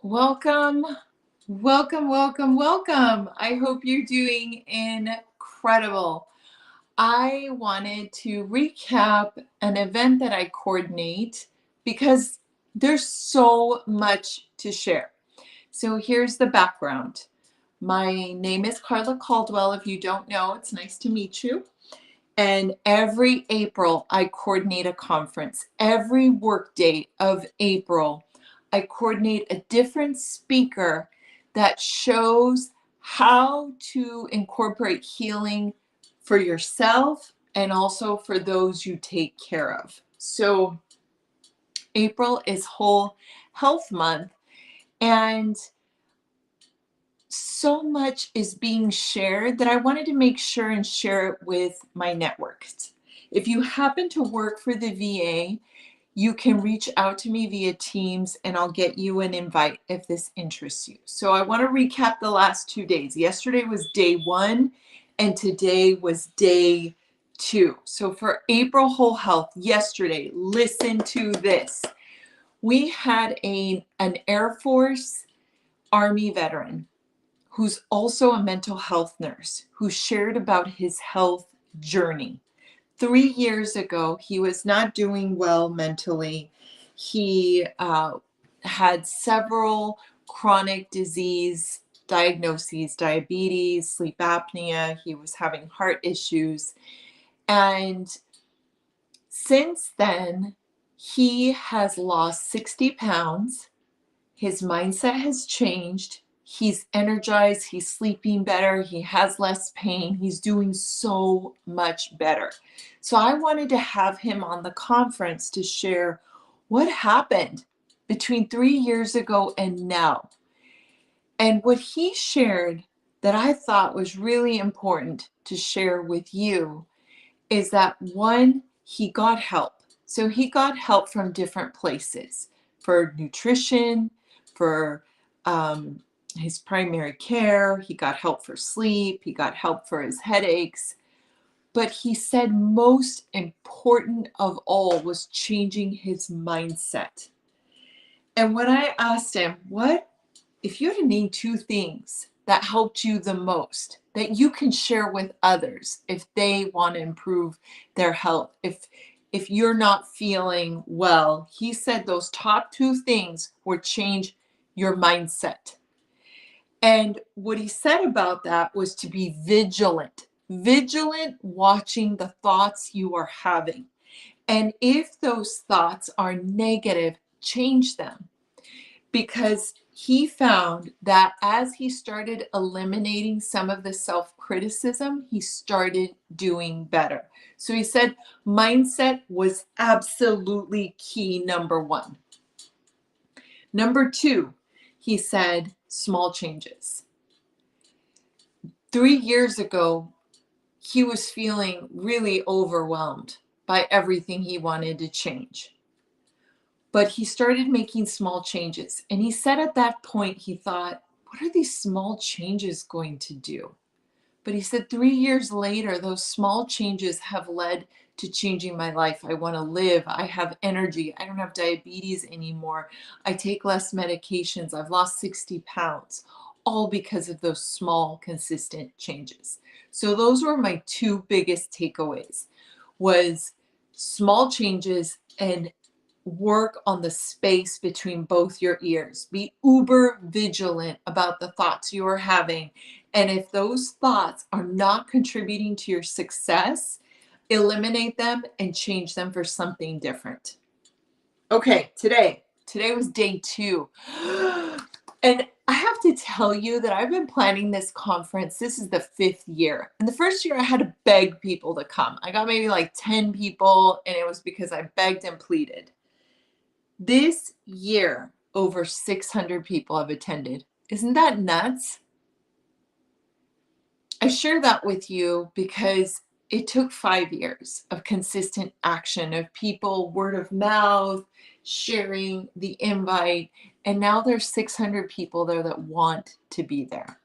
Welcome, welcome. I hope you're doing incredible. I wanted to recap an event that I coordinate because there's so much to share. So here's the background. My name is Carla Caldwell. If you don't know, it's nice to meet you. And every April, I coordinate a conference. Every workday of April, I coordinate a different speaker that shows how to incorporate healing for yourself and also for those you take care of. So, April is Whole Health Month, and so much is being shared that I wanted to make sure and share it with my network. If you happen to work for the VA, you can reach out to me via Teams and I'll get you an invite if this interests you. So I want to recap the last 2 days. Yesterday was day 1 and today was day 2. So for April Whole Health, yesterday, listen to this. We had an Air Force Army veteran who's also a mental health nurse who shared about his health journey. 3 years ago, he was not doing well mentally. He had several chronic disease diagnoses, diabetes, sleep apnea. He was having heart issues. And since then, he has lost 60 pounds. His mindset has changed. He's energized, he's sleeping better, he has less pain, he's doing so much better. So I wanted to have him on the conference to share what happened between 3 years ago and now. And what he shared that I thought was really important to share with you is that one, he got help. So he got help from different places for nutrition, for his primary care. He got help for sleep. He got help for his headaches. But he said most important of all was changing his mindset. And when I asked him, what if you had to name 2 things that helped you the most that you can share with others if they want to improve their health, if you're not feeling well, he said those top 2 things were change your mindset. And what he said about that was to be vigilant watching the thoughts you are having. And if those thoughts are negative, change them. Because he found that as he started eliminating some of the self-criticism, he started doing better. So he said mindset was absolutely key, number 1. Number 2, he said small changes. 3 years ago, he was feeling really overwhelmed by everything he wanted to change. But he started making small changes. And he said at that point, he thought, what are these small changes going to do? But he said 3 years later, those small changes have led to changing my life. I want to live. I have energy. I don't have diabetes anymore. I take less medications. I've lost 60 pounds, all because of those small, consistent changes. So those were my 2 biggest takeaways, was small changes and work on the space between both your ears. Be uber vigilant about the thoughts you are having. And if those thoughts are not contributing to your success, eliminate them and change them for something different. Okay, today was day 2. And I have to tell you that I've been planning this conference. This is the 5th year. And the first year I had to beg people to come. I got maybe like 10 people, and it was because I begged and pleaded. This year, over 600 people have attended. Isn't that nuts? I share that with you because it took 5 years of consistent action, of people word of mouth, sharing the invite, and now there's 600 people there that want to be there.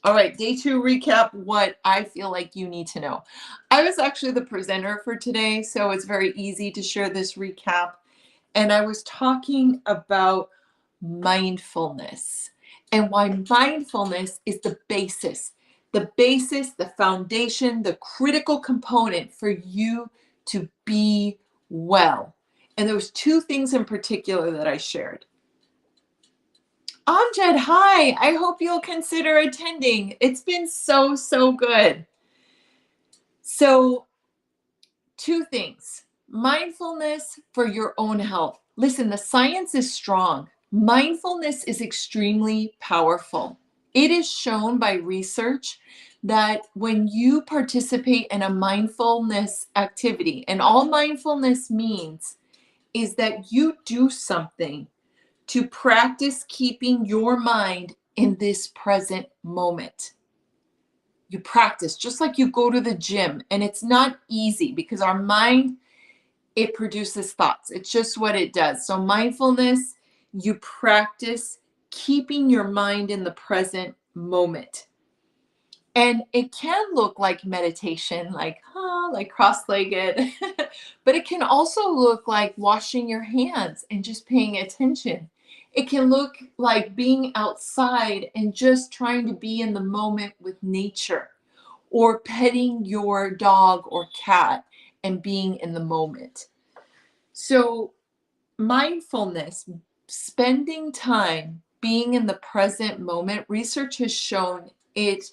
All right, day 2 recap, what I feel like you need to know. I was actually the presenter for today, so it's very easy to share this recap. And I was talking about mindfulness, and why mindfulness is the basis, the foundation, the critical component for you to be well. And there was two things in particular that I shared. Amjad, hi. I hope you'll consider attending. It's been so, so good. So, two things. Mindfulness for your own health. Listen, the science is strong. Mindfulness is extremely powerful. It is shown by research that when you participate in a mindfulness activity, and all mindfulness means is that you do something to practice keeping your mind in this present moment. You practice just like you go to the gym, and it's not easy because our mind, it produces thoughts. It's just what it does. So mindfulness, you practice keeping your mind in the present moment. And it can look like meditation, like cross-legged, but it can also look like washing your hands and just paying attention. It can look like being outside and just trying to be in the moment with nature, or petting your dog or cat and being in the moment. So, mindfulness, spending time being in the present moment, research has shown it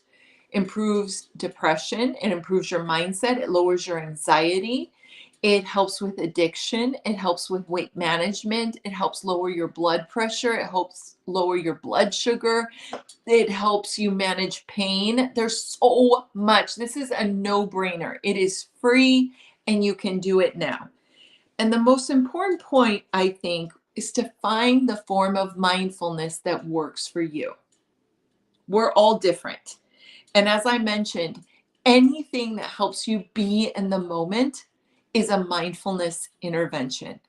improves depression, it improves your mindset, it lowers your anxiety, it helps with addiction, it helps with weight management, it helps lower your blood pressure, it helps lower your blood sugar, it helps you manage pain. There's so much. This is a no-brainer. It is free and you can do it now. And the most important point, I think, is to find the form of mindfulness that works for you. We're all different. And as I mentioned, anything that helps you be in the moment is a mindfulness intervention.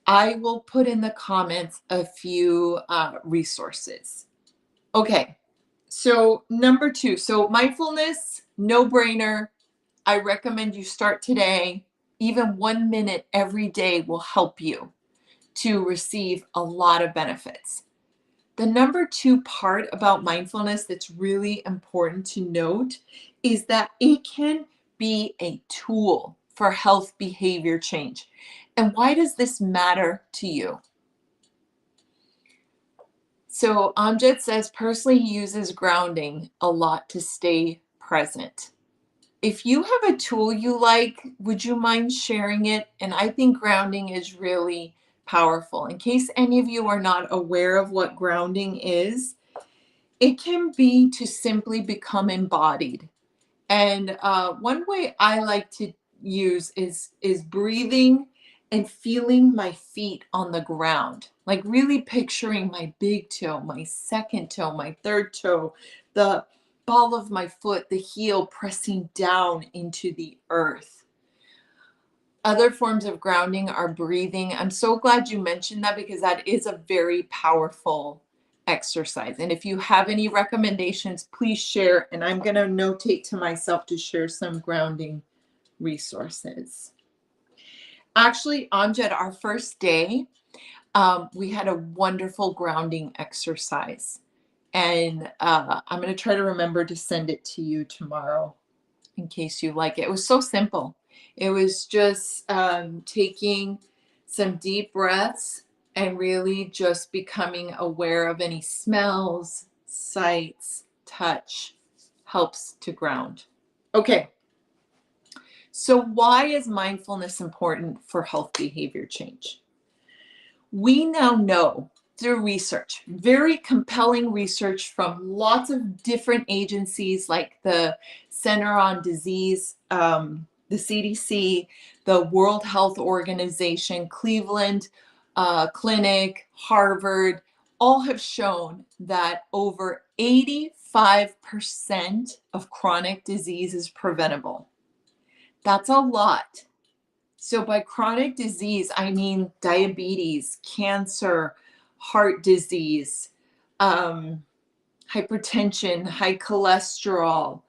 I will put in the comments a few resources. Okay, so number 2. So mindfulness, no brainer. I recommend you start today. Even 1 minute every day will help you to receive a lot of benefits. The number 2 part about mindfulness that's really important to note is that it can be a tool for health behavior change. And why does this matter to you? So Amjad says personally he uses grounding a lot to stay present. If you have a tool you like, would you mind sharing it? And I think grounding is really powerful. In case any of you are not aware of what grounding is, it can be to simply become embodied. And one way I like to use is breathing and feeling my feet on the ground, like really picturing my big toe, my second toe, my third toe, the ball of my foot, the heel pressing down into the earth. Other forms of grounding are breathing. I'm so glad you mentioned that because that is a very powerful exercise. And if you have any recommendations, please share. And I'm going to notate to myself to share some grounding resources. Actually, Amjad, our first day, we had a wonderful grounding exercise. And I'm going to try to remember to send it to you tomorrow in case you like it. It was so simple. It was just taking some deep breaths and really just becoming aware of any smells, sights, touch helps to ground. Okay. So why is mindfulness important for health behavior change? We now know through research, very compelling research from lots of different agencies like the Center on Disease, the CDC, the World Health Organization, Cleveland Clinic, Harvard, all have shown that over 85% of chronic disease is preventable. That's a lot. So by chronic disease, I mean diabetes, cancer, heart disease, hypertension, high cholesterol.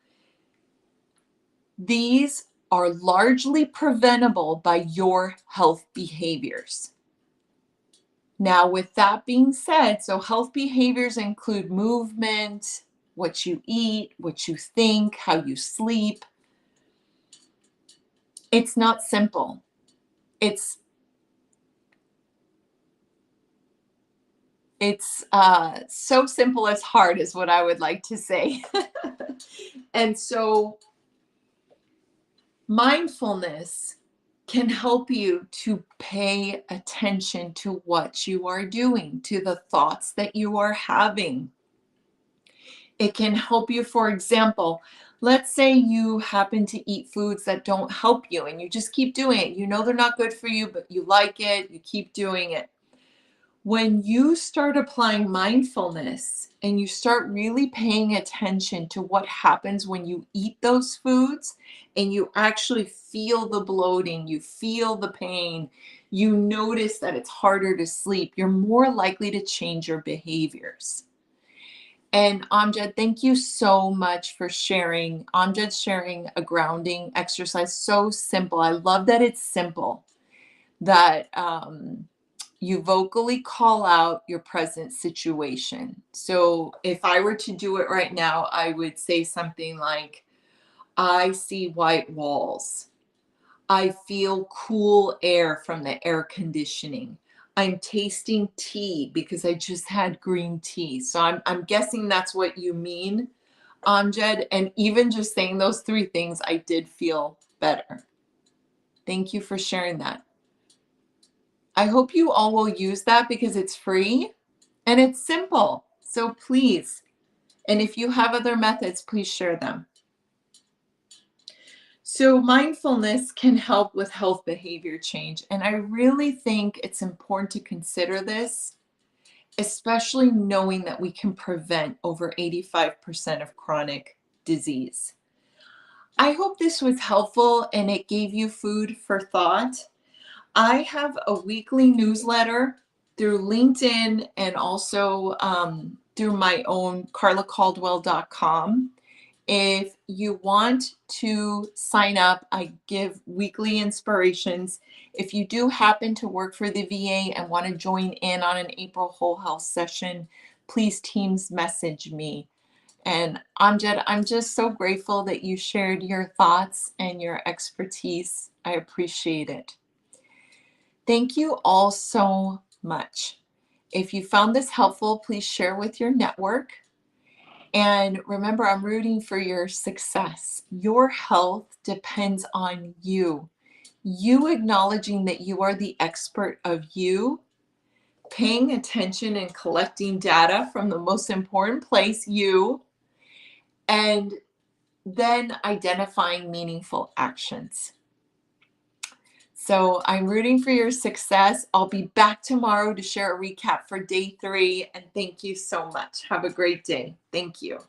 These are largely preventable by your health behaviors. Now, with that being said, so health behaviors include movement, what you eat, what you think, how you sleep. It's not simple. It's so simple as hard is what I would like to say. And so mindfulness can help you to pay attention to what you are doing, to the thoughts that you are having. It can help you, for example, let's say you happen to eat foods that don't help you and you just keep doing it. You know they're not good for you, but you like it, you keep doing it. When you start applying mindfulness and you start really paying attention to what happens when you eat those foods and you actually feel the bloating, you feel the pain, you notice that it's harder to sleep, you're more likely to change your behaviors. And Amjad, thank you so much for sharing. Amjad's sharing a grounding exercise, so simple. I love that it's simple, that you vocally call out your present situation. So if I were to do it right now, I would say something like, I see white walls. I feel cool air from the air conditioning. I'm tasting tea because I just had green tea. So I'm guessing that's what you mean, Amjad. And even just saying those three things, I did feel better. Thank you for sharing that. I hope you all will use that because it's free and it's simple. So please, and if you have other methods, please share them. So mindfulness can help with health behavior change. And I really think it's important to consider this, especially knowing that we can prevent over 85% of chronic disease. I hope this was helpful and it gave you food for thought. I have a weekly newsletter through LinkedIn and also through my own carlacaldwell.com. If you want to sign up, I give weekly inspirations. If you do happen to work for the VA and want to join in on an April Whole Health session, please Teams message me. And Amjad, I'm just so grateful that you shared your thoughts and your expertise. I appreciate it. Thank you all so much. If you found this helpful, please share with your network. And remember, I'm rooting for your success. Your health depends on you. You acknowledging that you are the expert of you, paying attention and collecting data from the most important place, you, and then identifying meaningful actions. So I'm rooting for your success. I'll be back tomorrow to share a recap for day 3. And thank you so much. Have a great day. Thank you.